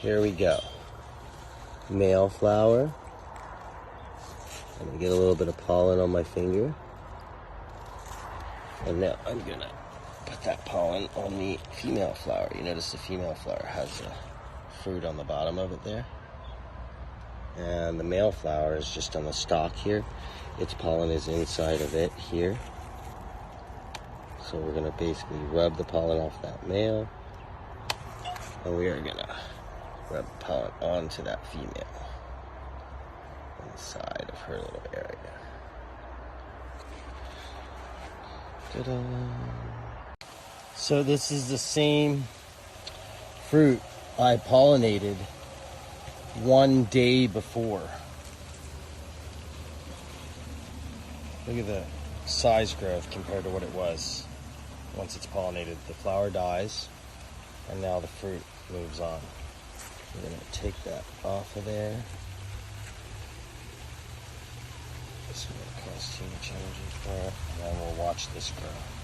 Here we go. Male flower. I'm gonna get a little bit of pollen on my finger. And now I'm gonna put that pollen on the female flower. You notice the female flower has a fruit on the bottom of it there. And the male flower is just on the stalk here. Its pollen is inside of it here. So we're gonna basically rub the pollen off that male. And we are gonna rub the pollen onto that female on the side of her little area. Ta-da. So this is the same fruit I pollinated one day before. Look at the size growth compared to what it was once it's pollinated. The flower dies and now the fruit moves on. We're going to take that off of there. This will cause too much energy for it, and then we'll watch this grow.